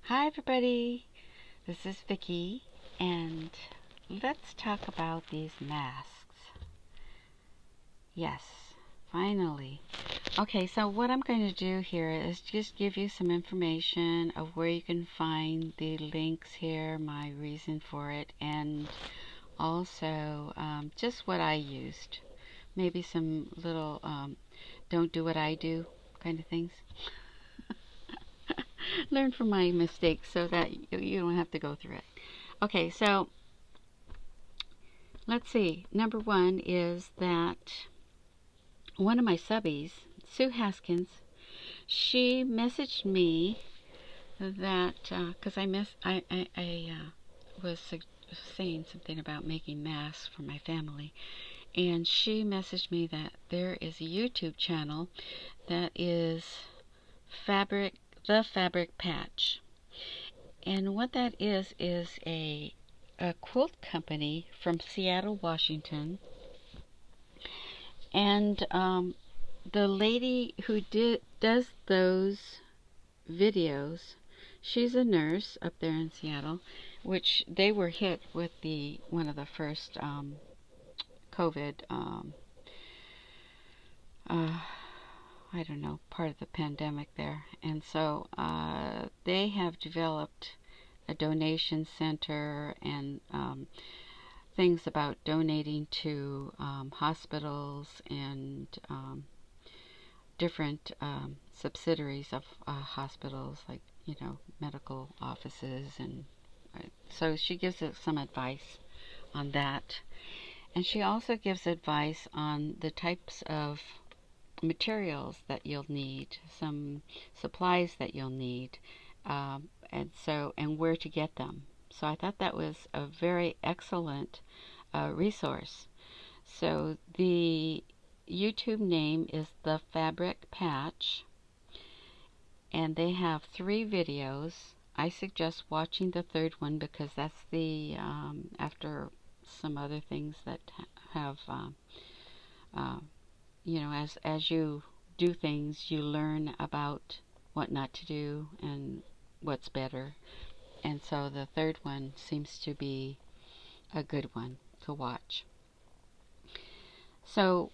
Hi everybody, this is Vicky, and let's talk about these masks. Yes, finally. Okay, so what I'm going to do here is just give you some information of where you can find the links here, my reason for it, and also just what I used. Maybe some little don't do what I do kind of things. Learn from my mistakes so that you don't have to go through it. Okay, so let's see. Number one is that one of my subbies, Sue Haskins, she messaged me that because I was saying something about making masks for my family, and she messaged me that there is a YouTube channel that is fabric the Fabric Patch, and what that is a quilt company from Seattle, Washington, and the lady who does those videos, she's a nurse up there in Seattle, which they were hit with the one of the first COVID. Uh, I don't know, part of the pandemic there, and so they have developed a donation center and things about donating to hospitals and different subsidiaries of hospitals, like medical offices, and so she gives us some advice on that, and she also gives advice on the types of materials that you'll need, some supplies that you'll need, and where to get them. So I thought that was a very excellent resource. So the YouTube name is The Fabric Patch, and they have 3 videos. I suggest watching the third one because that's the after some other things that have uh, as you do things, you learn about what not to do and what's better. And so the third one seems to be a good one to watch. So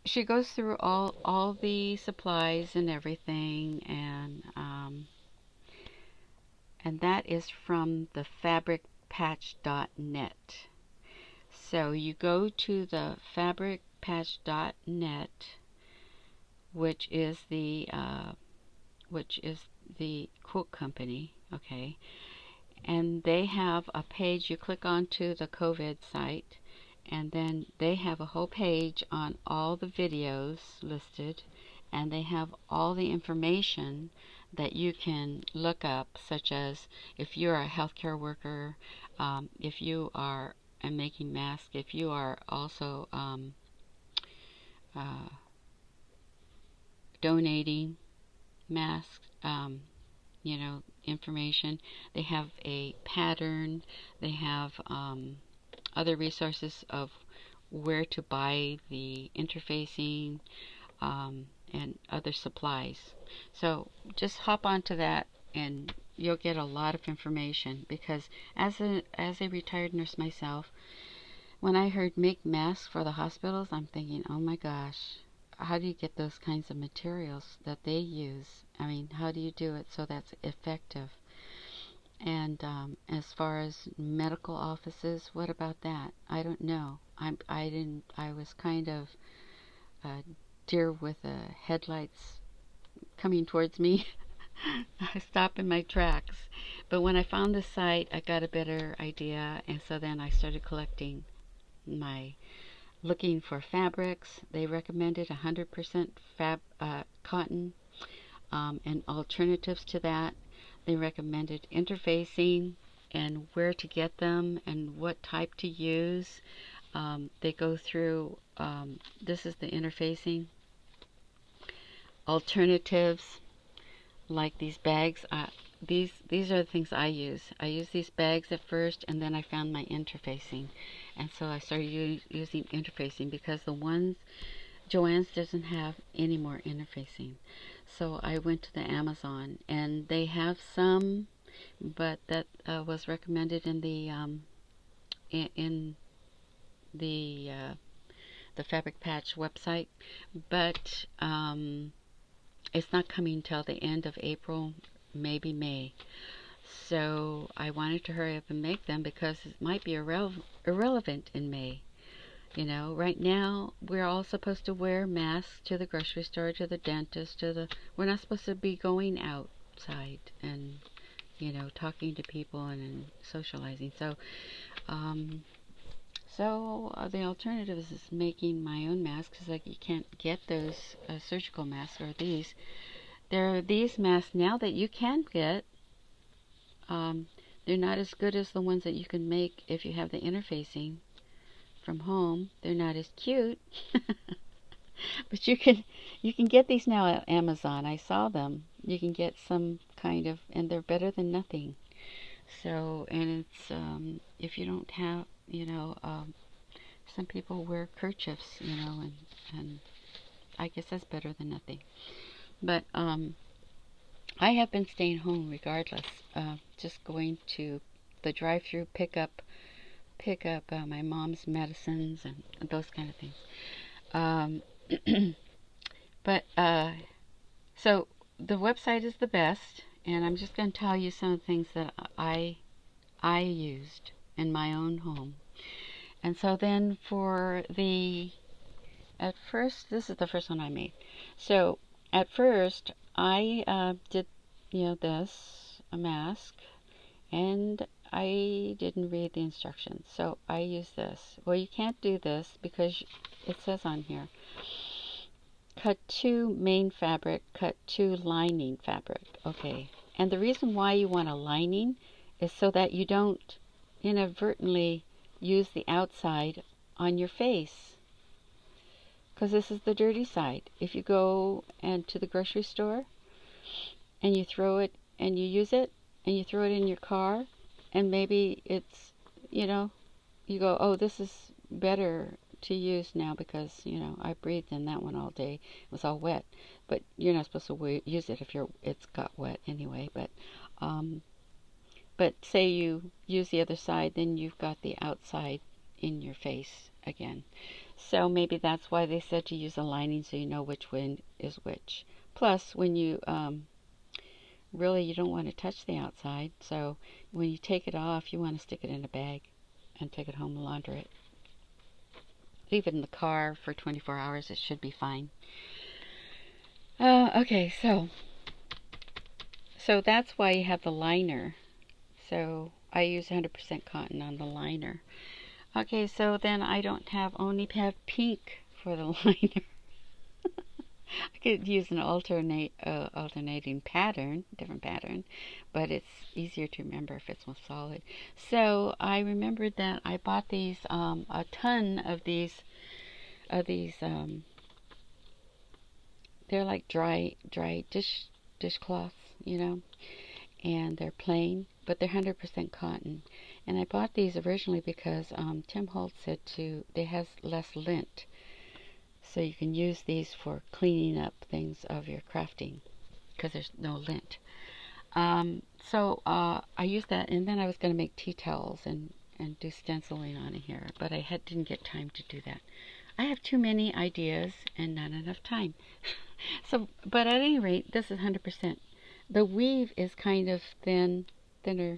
she goes through all the supplies and everything, and that is from the fabricpatch.net. So you go to the fabricpatch.net, which is the quote company, okay, and they have a page. You click onto the COVID site, and then they have a whole page on all the videos listed, and they have all the information that you can look up, such as if you're a healthcare worker, if you are making masks, if you are also uh, donating masks, information. They have a pattern. They have other resources of where to buy the interfacing and other supplies. So just hop onto that and you'll get a lot of information, because as a retired nurse myself, when I heard make masks for the hospitals, I'm thinking, oh my gosh, how do you get those kinds of materials that they use? I mean, how do you do it so that's effective? And as far as medical offices, what about that? I don't know. I didn't. I was kind of deer with the headlights coming towards me. I stopped in my tracks. But when I found the site, I got a better idea, and so then I started collecting my looking for fabrics. They recommended 100% cotton, and alternatives to that. They recommended interfacing and where to get them and what type to use. They go through, this is the interfacing. Alternatives like these bags. These are the things I use. I use these bags at first, and then I found my interfacing, and so I started using interfacing because the ones Joann's doesn't have any more interfacing. So I went to the Amazon, and they have some, but that was recommended in in the Fabric Patch website, but it's not coming till the end of April, maybe May. So I wanted to hurry up and make them because it might be irrelevant in May. You know, right now we're all supposed to wear masks to the grocery store, to the dentist, we're not supposed to be going outside and, talking to people and socializing. Um, the alternative is making my own masks. It's like you can't get those surgical masks or these. There are these masks now that you can get. Um, they're not as good as the ones that you can make if you have the interfacing from home. They're not as cute, but you can get these now at Amazon. I saw them. You can get some kind of, and they're better than nothing. So, and it's if you don't have, some people wear kerchiefs, and I guess that's better than nothing. But I have been staying home regardless. Just going to the drive-through pick up my mom's medicines and those kind of things. Um, but so the website is the best, and I'm just going to tell you some of the things that I used in my own home. And so then at first, this is the first one I made. So at first, I did, a mask, and I didn't read the instructions. So I used this. Well, you can't do this because it says on here, cut 2 main fabric, cut 2 lining fabric. Okay. And the reason why you want a lining is so that you don't inadvertently use the outside on your face, because this is the dirty side. If you go to the grocery store and you throw it and you use it and you throw it in your car, and maybe it's, you go, oh, this is better to use now because, I breathed in that one all day. It was all wet. But you're not supposed to use it if it's got wet anyway. But say you use the other side, then you've got the outside in your face again. So maybe that's why they said to use a lining, so you know which one is which. Plus, when you really, you don't want to touch the outside. So when you take it off, you want to stick it in a bag and take it home and launder it. Leave it in the car for 24 hours. It should be fine. Okay, so that's why you have the liner. So I use 100% cotton on the liner. Okay, so then I only have pink for the liner. I could use an alternating pattern, different pattern, but it's easier to remember if it's more solid. So I remembered that I bought these, a ton of these, they're like dry dishcloths, and they're plain, but they're 100% cotton. And I bought these originally because Tim Holt said they has less lint. So you can use these for cleaning up things of your crafting because there's no lint. I used that, and then I was going to make tea towels and do stenciling on here, but I didn't get time to do that. I have too many ideas and not enough time. But at any rate, this is 100%. The weave is kind of thinner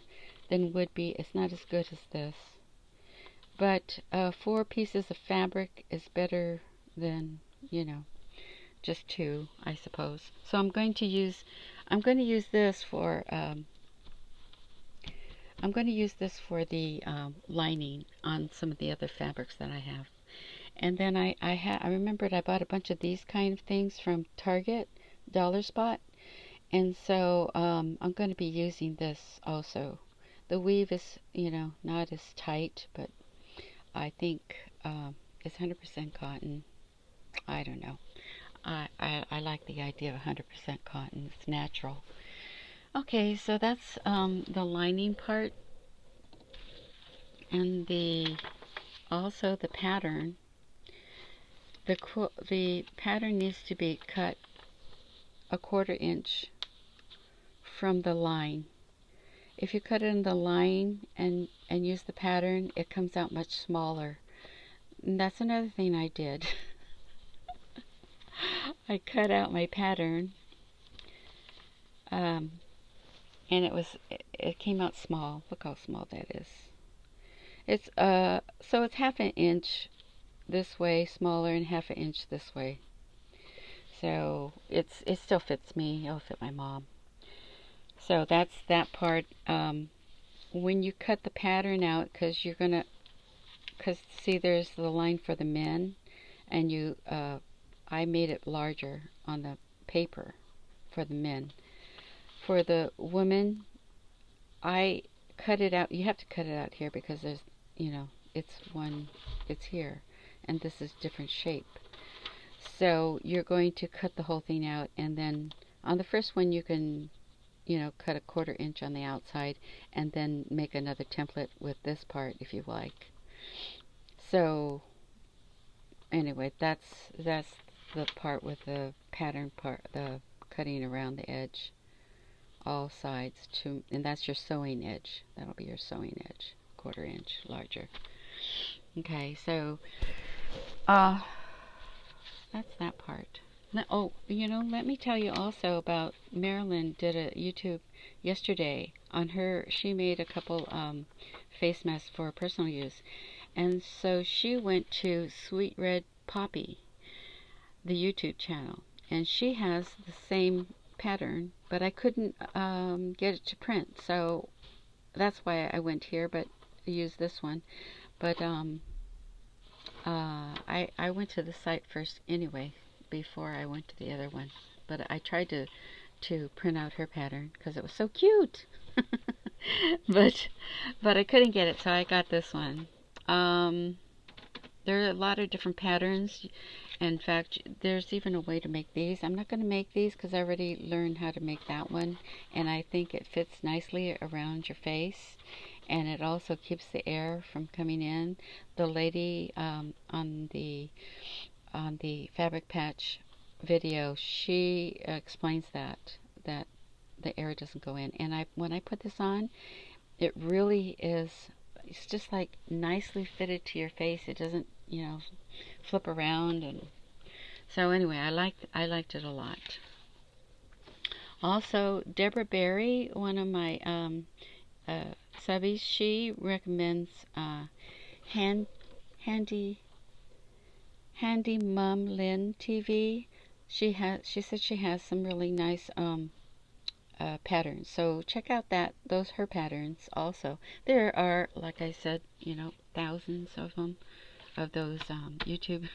than would be. It's not as good as this. But 4 pieces of fabric is better than, just 2, I suppose. So I'm going to use this for the lining on some of the other fabrics that I have. And then I remembered I bought a bunch of these kind of things from Target, Dollar Spot. And so I'm going to be using this also. The weave is, not as tight, but I think it's 100% cotton. I don't know. I like the idea of 100% cotton. It's natural. Okay, so that's the lining part, and also the pattern. The pattern needs to be cut a 1/4 inch from the line. If you cut it in the line and use the pattern, it comes out much smaller. And that's another thing I did. I cut out my pattern, and it came out small. Look how small that is. It's so it's 1/2 inch this way smaller and 1/2 inch this way. So it still fits me. It'll fit my mom. So that's that part. When you cut the pattern out, because see, there's the line for the men, and I made it larger on the paper for the men. For the women, I cut it out. You have to cut it out here because there's, it's here, and this is different shape. So you're going to cut the whole thing out, and then on the first one you can, cut a 1/4 inch on the outside, and then make another template with this part if you like. So anyway, that's the part with the pattern part, the cutting around the edge, all sides, and that's your sewing edge. That'll be your sewing edge, 1/4 inch larger. Okay, so that's that part. Oh, let me tell you also about Marilyn did a YouTube yesterday on her. She made a couple face masks for personal use, and so she went to Sweet Red Poppy, the YouTube channel, and she has the same pattern, but I couldn't get it to print, so that's why I went here, but I used this one. But I went to the site first anyway before I went to the other one, but I tried to print out her pattern because it was so cute. but I couldn't get it, so I got this one. There are a lot of different patterns. In fact, there's even a way to make these. I'm not going to make these because I already learned how to make that one, and I think it fits nicely around your face, and it also keeps the air from coming in. The lady on the Fabric Patch video, she explains that the air doesn't go in, and when I put this on, it really is. It's just like nicely fitted to your face. It doesn't, flip around, and so anyway, I liked it a lot. Also, Deborah Berry, one of my subbies, she recommends Handy Mom Lynn TV. She said she has some really nice patterns. So check out her patterns also. There are, like I said, thousands of them, of those YouTube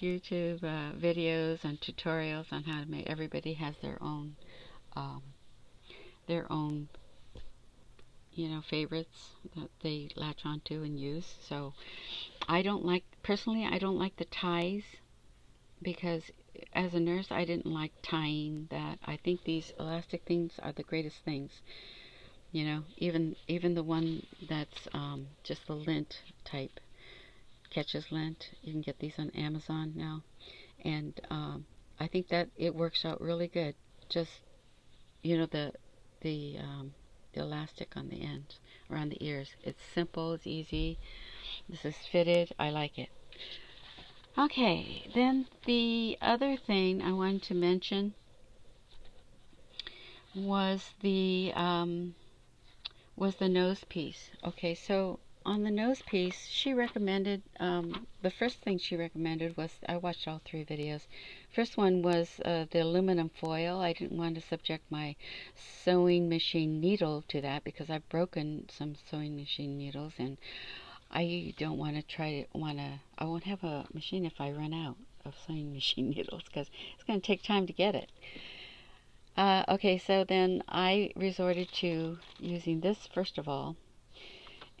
videos and tutorials on how to make. Everybody has their own favorites that they latch onto and use. So I don't like the ties, because as a nurse I didn't like tying that. I think these elastic things are the greatest things. Even the one that's just the lint type, Catches Lint. You can get these on Amazon now, and I think that it works out really good. Just the elastic on the end around the ears. It's simple, it's easy. This is fitted. I like it. Okay, then the other thing I wanted to mention was the nose piece. Okay, so on the nose piece, she recommended, the first thing she recommended was, I watched all 3 videos. First one was the aluminum foil. I didn't want to subject my sewing machine needle to that because I've broken some sewing machine needles, and I don't want to I won't have a machine if I run out of sewing machine needles, because it's going to take time to get it. Okay, so then I resorted to using this first of all,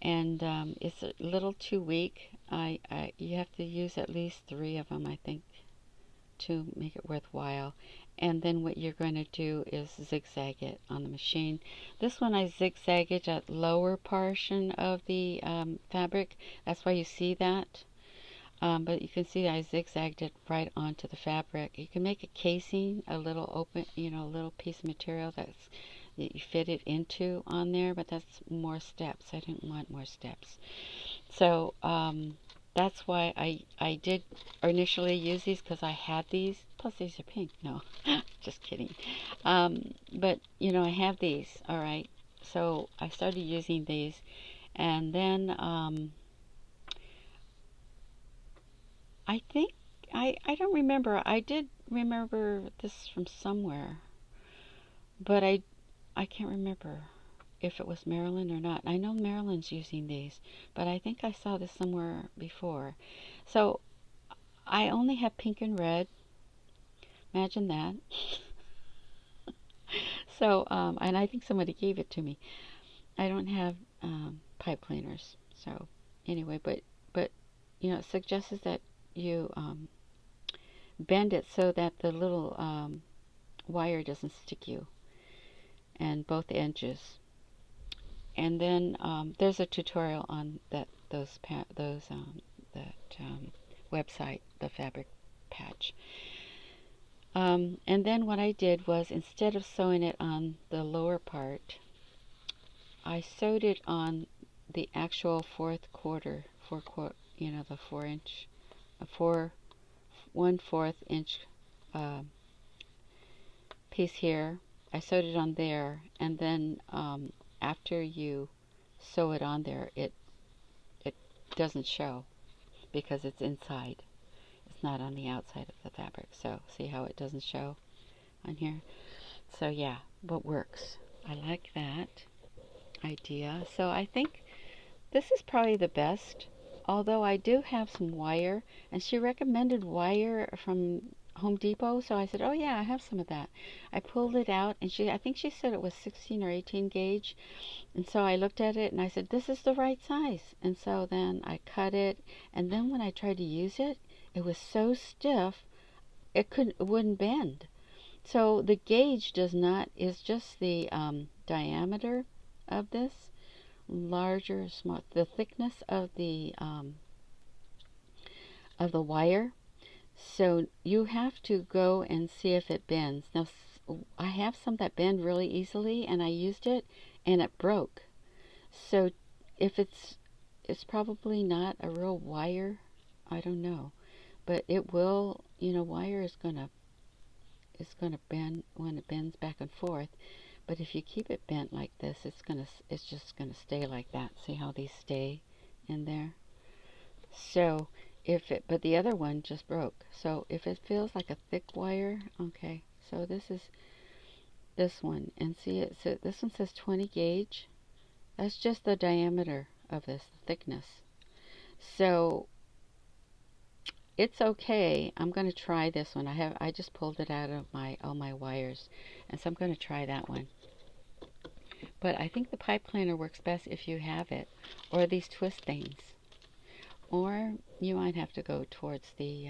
and it's a little too weak. You have to use at least 3 of them, I think, to make it worthwhile. And then what you're going to do is zigzag it on the machine. This one I zigzag it at lower portion of the fabric. That's why you see that. But you can see I zigzagged it right onto the fabric. You can make a casing, a little open, a little piece of material that you fit it into on there, but that's more steps. I didn't want more steps. So that's why I did initially use these, because I had these. Plus these are pink. No, just kidding. But I have these. All right. So I started using these, and then I think I don't remember. I did remember this from somewhere, but I can't remember if it was Marilyn or not. I know Marilyn's using these, but I think I saw this somewhere before. So I only have pink and red. Imagine that. So, and I think somebody gave it to me. I don't have pipe cleaners. So anyway, but it suggests that you bend it so that the little wire doesn't stick you, and both edges. And then there's a tutorial on that website, the fabric patch. And then what I did was, instead of sewing it on the lower part, I sewed it on the actual the 4-inch, 1/4 inch piece here. I sewed it on there, and then after you sew it on there, it doesn't show because it's inside. It's not on the outside of the fabric. So see how it doesn't show on here? So yeah, what works. I like that idea. So I think this is probably the best, although I do have some wire, and she recommended wire from Home Depot, so I said, oh yeah, I have some of that. I pulled it out, and I think she said it was 16 or 18 gauge, and so I looked at it and I said, this is the right size. And so then I cut it, and then when I tried to use it, it was so stiff it wouldn't bend. So the gauge is just the diameter of this, larger, small, the thickness of the wire. So you have to go and see if it bends. Now I have some that bend really easily, and I used it and it broke. So if it's probably not a real wire, I don't know, but it will. Wire is gonna bend when it bends back and forth. But if you keep it bent like this, it's just gonna stay like that. See how these stay in there? So but the other one just broke. So if it feels like a thick wire, okay. So this is this one, and see it. So this one says 20 gauge. That's just the diameter of this, the thickness. So it's okay. I'm going to try this one. I just pulled it out of all my wires, and so I'm going to try that one. But I think the pipe cleaner works best if you have it, or these twist things, or you might have to go towards the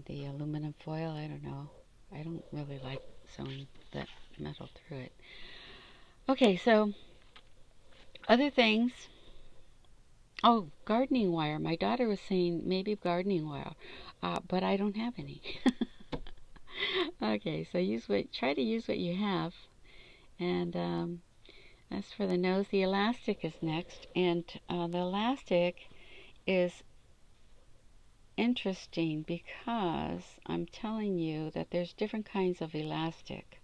aluminum foil. I don't know. I don't really like sewing that metal through it. Okay, so other things. Oh, gardening wire. My daughter was saying maybe gardening wire, but I don't have any. Okay, so try to use what you have. And as for the nose, the elastic is next, and the elastic is interesting because I'm telling you that there's different kinds of elastic.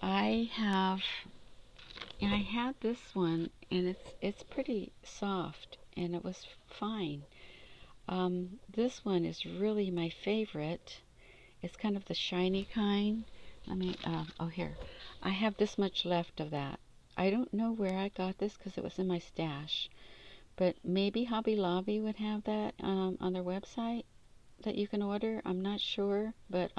I had this one, and it's pretty soft, and it was fine. This one is really my favorite. It's kind of the shiny kind. Let me, oh here. I have this much left of that. I don't know where I got this because it was in my stash. But maybe Hobby Lobby would have that on their website that you can order. I'm not sure, but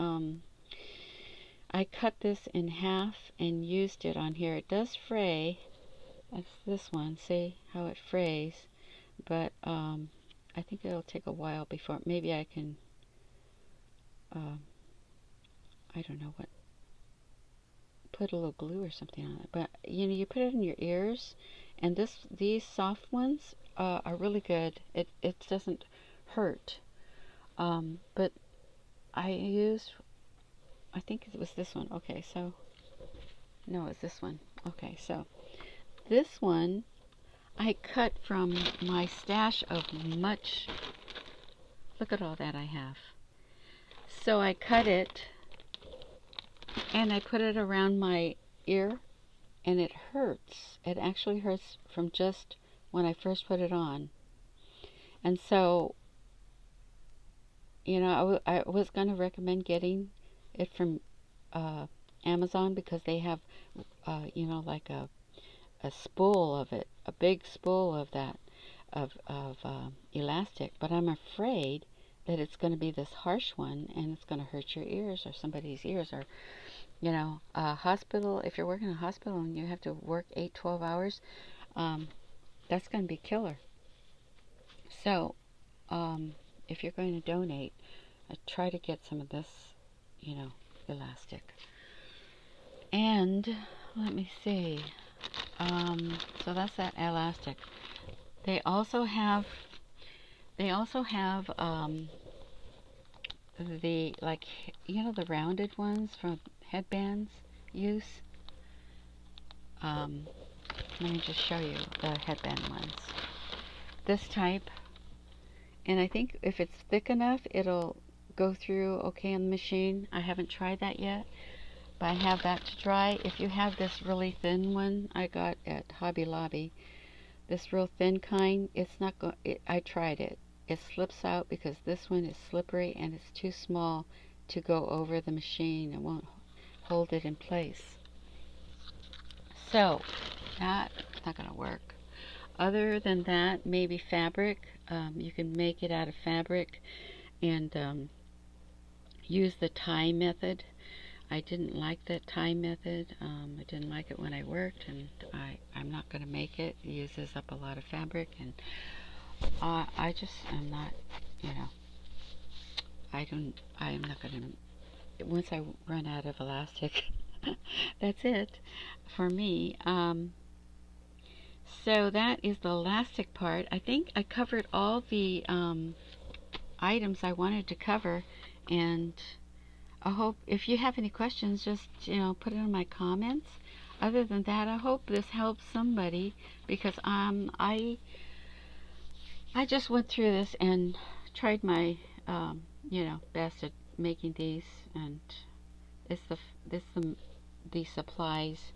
I cut this in half and used it on here. It does fray. That's this one. See how it frays? But I think it'll take a while before maybe I can. I don't know what. Put a little glue or something on it. But you put it in your ears, and these soft ones are really good. It doesn't hurt. But I think it was this one. Okay, so, no, it's this one. Okay, so this one I cut from my stash of much, look at all that I have. So I cut it and I put it around my ear, and it hurts. It actually hurts from just when I first put it on. And so, I was going to recommend getting it from Amazon, because they have, like a spool of it, a big spool of that, of elastic. But I'm afraid that it's going to be this harsh one, and it's going to hurt your ears or somebody's ears, or a hospital. If you're working in a hospital and you have to work 8-12 hours, that's going to be killer. So if you're going to donate, try to get some of this, elastic. And let me see. So that's that elastic. They also have the, like, the rounded ones from headbands use. Let me just show you the headband ones. This type, and I think if it's thick enough, it'll go through okay on the machine. I haven't tried that yet, but I have that to try. If you have this really thin one I got at Hobby Lobby, this real thin kind, it's not going. I tried it. It slips out because this one is slippery and it's too small to go over the machine. It won't hold it in place. So that's not going to work. Other than that, maybe fabric. You can make it out of fabric and use the tie method. I didn't like that tie method. I didn't like it when I worked, and I'm not going to make it. It uses up a lot of fabric, and I just am not, I'm not going to, once I run out of elastic, that's it for me. So that is the elastic part. I think I covered all the items I wanted to cover, and I hope if you have any questions, just put it in my comments. Other than that, I hope this helps somebody, because I just went through this and tried my best at making these, and it's the supplies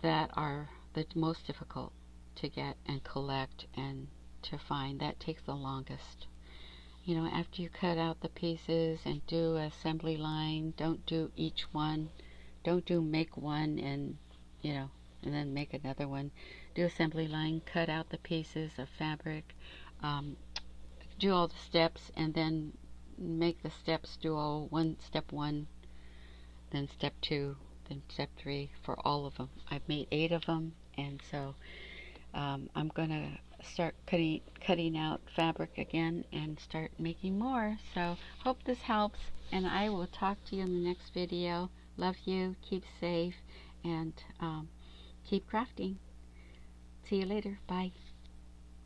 that are the most difficult to get and collect and to find. That takes the longest. After you cut out the pieces and do assembly line, don't do each one. Don't do make one and then make another one. Do assembly line, cut out the pieces of fabric, do all the steps, and then make the steps, do all step one, then step two, then step three for all of them. I've made 8 of them, and so I'm gonna start cutting out fabric again and start making more. So hope this helps, and I will talk to you in the next video. Love you, keep safe, and keep crafting. See you later. Bye.